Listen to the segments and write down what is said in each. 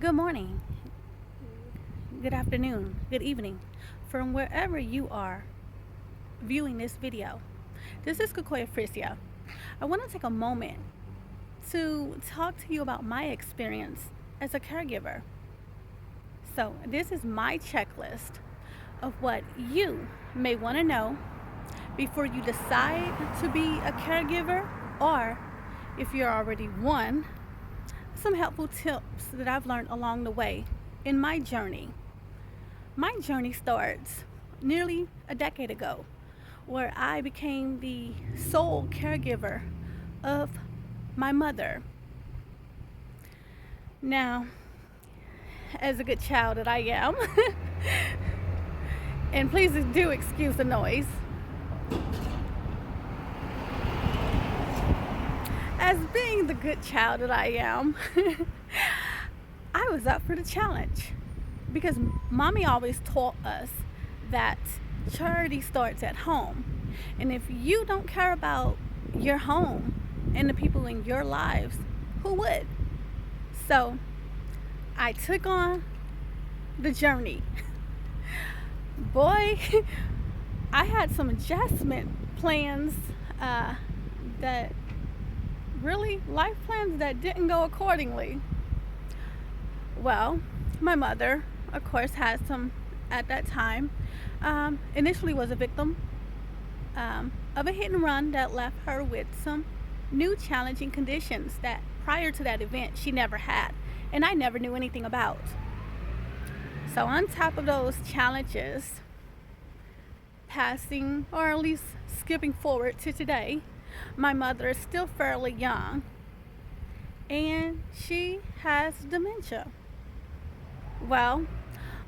Good morning, good afternoon, good evening, from wherever you are viewing this video. This is Kakorya Freesia. I want to take a moment to talk to you about my experience as a caregiver. So, this is my checklist of what you may want to know before you decide to be a caregiver, or if you're already one, some helpful tips that I've learned along the way in my journey. My journey starts nearly a decade ago, where I became the sole caregiver of my mother. Now, as a good child that I am, and please do excuse the noise. As being the good child that I am, I was up for the challenge because mommy always taught us that charity starts at home. And if you don't care about your home and the people in your lives, who would? So I took on the journey. Boy, I had some adjustment plans that really life plans that didn't go accordingly. Well, my mother, of course, had some at that time. Initially was a victim of a hit and run that left her with some new challenging conditions that prior to that event she never had and I never knew anything about. So on top of those challenges, passing or at least skipping forward to today, my mother is still fairly young and she has dementia. Well,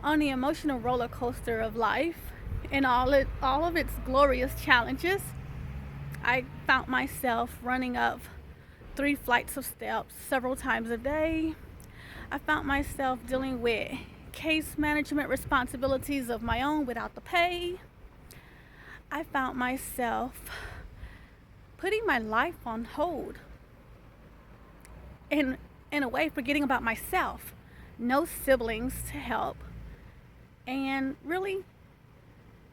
on the emotional roller coaster of life and all of its glorious challenges, I found myself running up 3 flights of steps several times a day. I found myself dealing with case management responsibilities of my own without the pay. I found myself putting my life on hold and in a way forgetting about myself. No siblings to help and really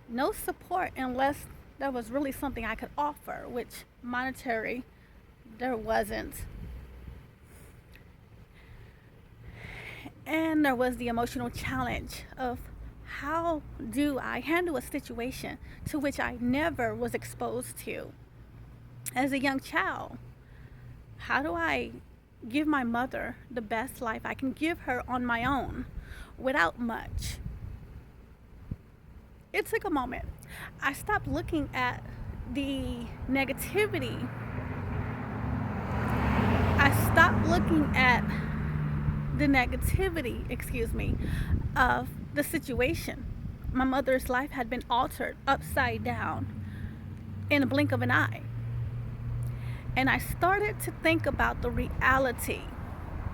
no support unless there was really something I could offer, which monetary there wasn't. And there was the emotional challenge of how do I handle a situation to which I never was exposed to as a young child. How do I give my mother the best life I can give her on my own without much? It took a moment. I stopped looking at the negativity. Of the situation. My mother's life had been altered upside down in a blink of an eye. And I started to think about the reality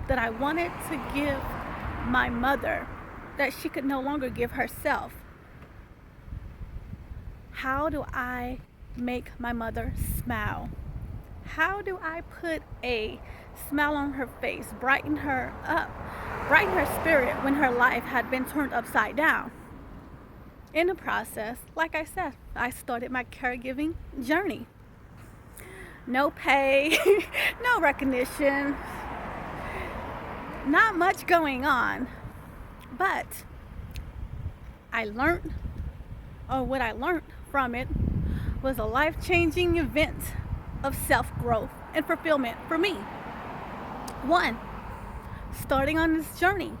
that I wanted to give my mother that she could no longer give herself. How do I make my mother smile? How do I put a smile on her face, brighten her spirit when her life had been turned upside down? In the process, like I said, I started my caregiving journey. No pay, no recognition, not much going on. But what I learned from it was a life-changing event of self-growth and fulfillment for me. One, starting on this journey,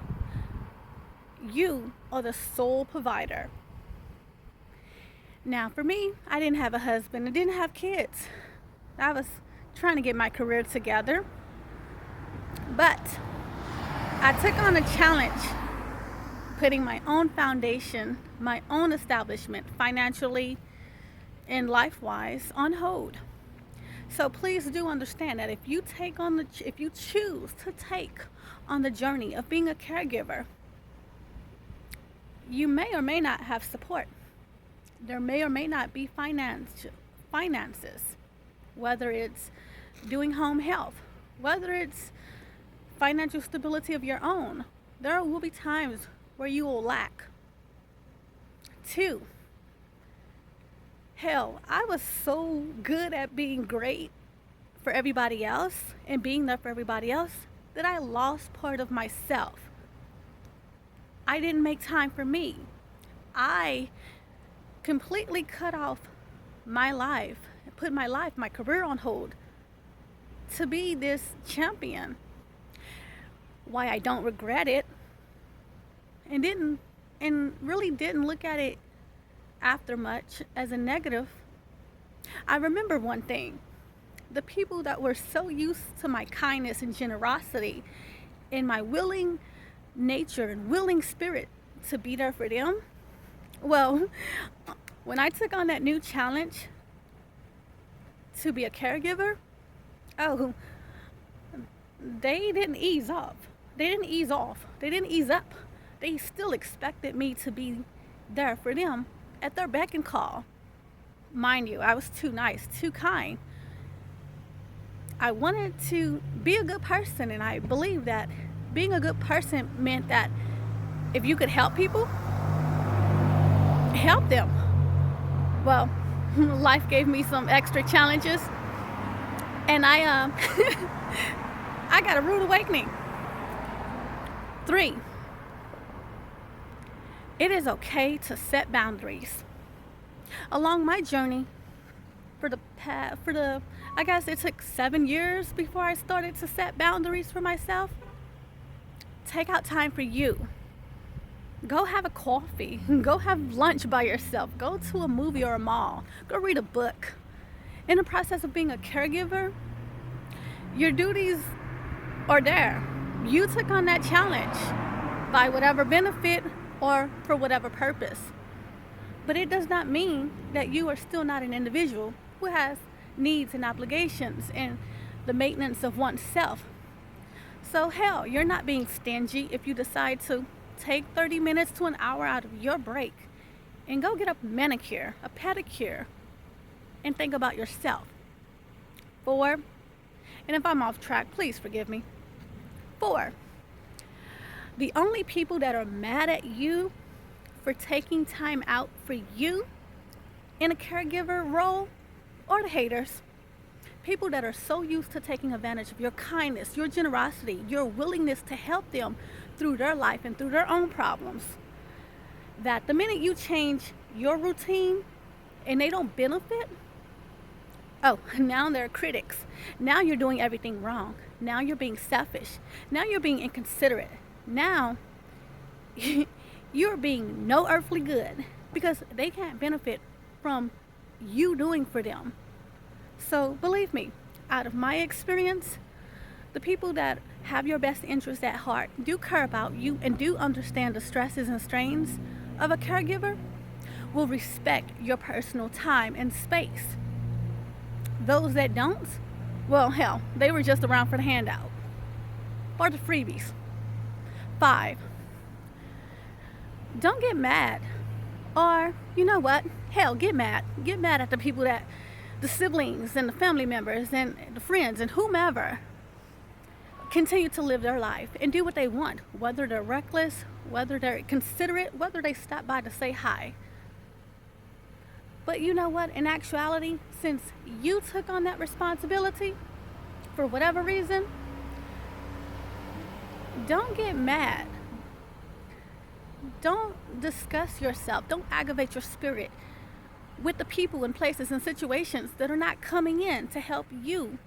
you are the sole provider. Now, for me, I didn't have a husband. I didn't have kids. I was trying to get my career together. But I took on a challenge, putting my own foundation, my own establishment, financially and life-wise, on hold. So please do understand that if you choose to take on the journey of being a caregiver, you may or may not have support. There may or may not be finances, whether it's doing home health, whether it's financial stability of your own, There will be times where you will lack. 2, hell, I was so good at being great for everybody else and being there for everybody else that I lost part of myself. I didn't make time for me. I completely cut off my life, put my life, my career on hold to be this champion. Why I don't regret it and really didn't look at it after much as a negative. I remember one thing. The people that were so used to my kindness and generosity and my willing nature and willing spirit to be there for them, well, when I took on that new challenge to be a caregiver, oh, they didn't ease off. They didn't ease off. They didn't ease up. They still expected me to be there for them at their beck and call. Mind you, I was too nice, too kind. I wanted to be a good person, and I believed that being a good person meant that if you could help people, help them. Well, life gave me some extra challenges, and I I got a rude awakening. 3, it is okay to set boundaries. Along my journey, I guess it took 7 years before I started to set boundaries for myself. Take out time for you. Go have a coffee. Go have lunch by yourself. Go to a movie or a mall. Go read a book. In the process of being a caregiver, your duties are there. You took on that challenge by whatever benefit or for whatever purpose. But it does not mean that you are still not an individual who has needs and obligations and the maintenance of oneself. So hell, you're not being stingy if you decide to take 30 minutes to an hour out of your break and go get a manicure, a pedicure, and think about yourself. 4, and if I'm off track, please forgive me. 4, the only people that are mad at you for taking time out for you in a caregiver role are the haters. People that are so used to taking advantage of your kindness, your generosity, your willingness to help them through their life and through their own problems, that the minute you change your routine and they don't benefit, oh, now they're critics. Now you're doing everything wrong. Now you're being selfish. Now you're being inconsiderate. Now you're being no earthly good because they can't benefit from you doing for them. So believe me, out of my experience, the people that have your best interest at heart, do care about you, and do understand the stresses and strains of a caregiver will respect your personal time and space. Those that don't, well, hell, they were just around for the handout or the freebies. 5, don't get mad. Or, you know what? Hell, get mad. Get mad at the people that, the siblings and the family members and the friends and whomever continue to live their life and do what they want, whether they're reckless, whether they're considerate, whether they stop by to say hi. But you know what? In actuality, since you took on that responsibility for whatever reason, don't get mad. Don't discuss yourself. Don't aggravate your spirit with the people and places and situations that are not coming in to help you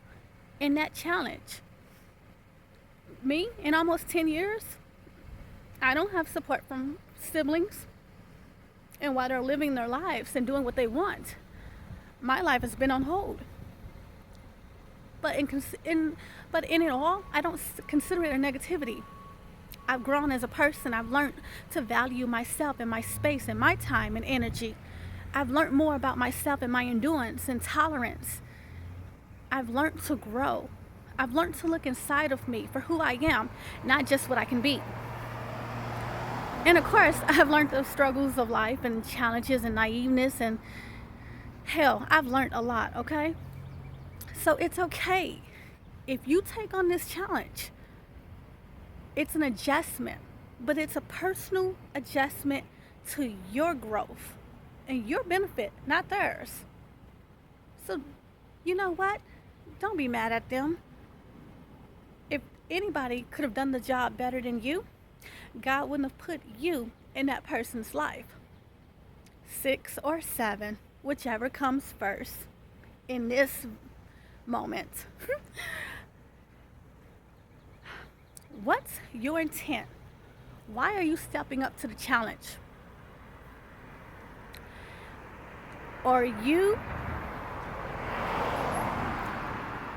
in that challenge. Me, in almost 10 years, I don't have support from siblings. And while they're living their lives and doing what they want, my life has been on hold. But in it all, I don't consider it a negativity. I've grown as a person. I've learned to value myself and my space and my time and energy. I've learned more about myself and my endurance and tolerance. I've learned to grow. I've learned to look inside of me for who I am, not just what I can be. And of course, I've learned the struggles of life and challenges and naiveness, and hell, I've learned a lot, okay? So it's okay if you take on this challenge. It's an adjustment. but it's a personal adjustment to your growth and your benefit, not theirs. So, you know what? Don't be mad at them. If anybody could have done the job better than you, God wouldn't have put you in that person's life. 6 or 7, whichever comes first in this moment. What's your intent? Why are you stepping up to the challenge?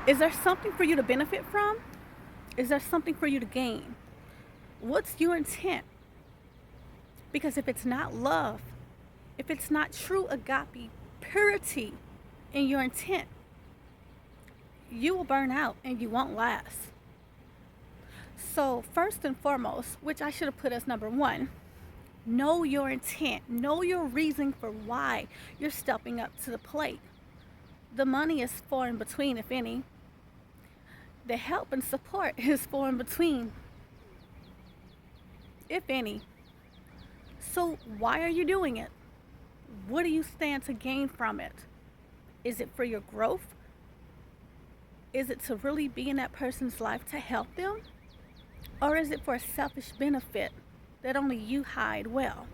Is there something for you to benefit from? Is there something for you to gain? What's your intent? Because if it's not love, if it's not true agape purity in your intent, you will burn out and you won't last. So first and foremost, which I should have put as number 1, know your intent. Know your reason for why you're stepping up to the plate. The money is far in between, if any. The help and support is far in between, if any. So why are you doing it? What do you stand to gain from it? Is it for your growth? Is it to really be in that person's life to help them? Or is it for a selfish benefit that only you hide well?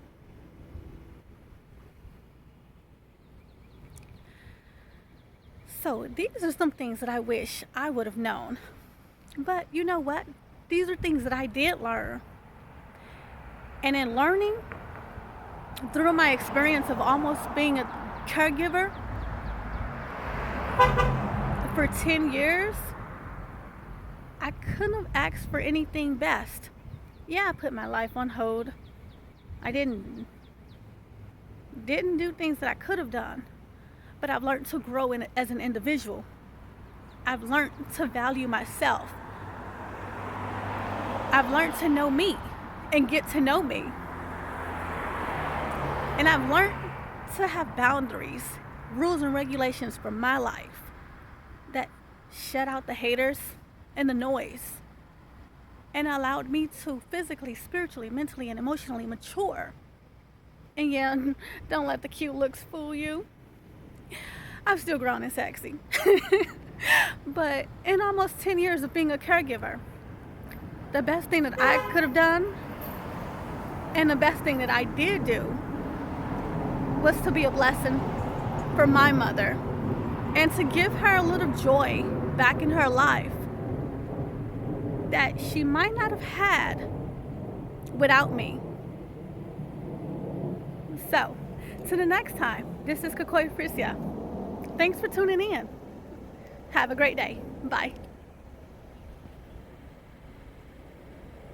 So these are some things that I wish I would have known. But you know what? These are things that I did learn. And in learning, through my experience of almost being a caregiver for 10 years, I couldn't have asked for anything best. Yeah, I put my life on hold. I didn't do things that I could have done. But I've learned to grow as an individual. I've learned to value myself. I've learned to know me and get to know me. And I've learned to have boundaries, rules and regulations for my life that shut out the haters and the noise and allowed me to physically, spiritually, mentally, and emotionally mature. And yeah, don't let the cute looks fool you. I'm still grown and sexy. But in almost 10 years of being a caregiver, the best thing that I could have done and the best thing that I did do was to be a blessing for my mother and to give her a little joy back in her life that she might not have had without me. So, till the next time, this is Kakorya Freesia. Thanks for tuning in. Have a great day. Bye.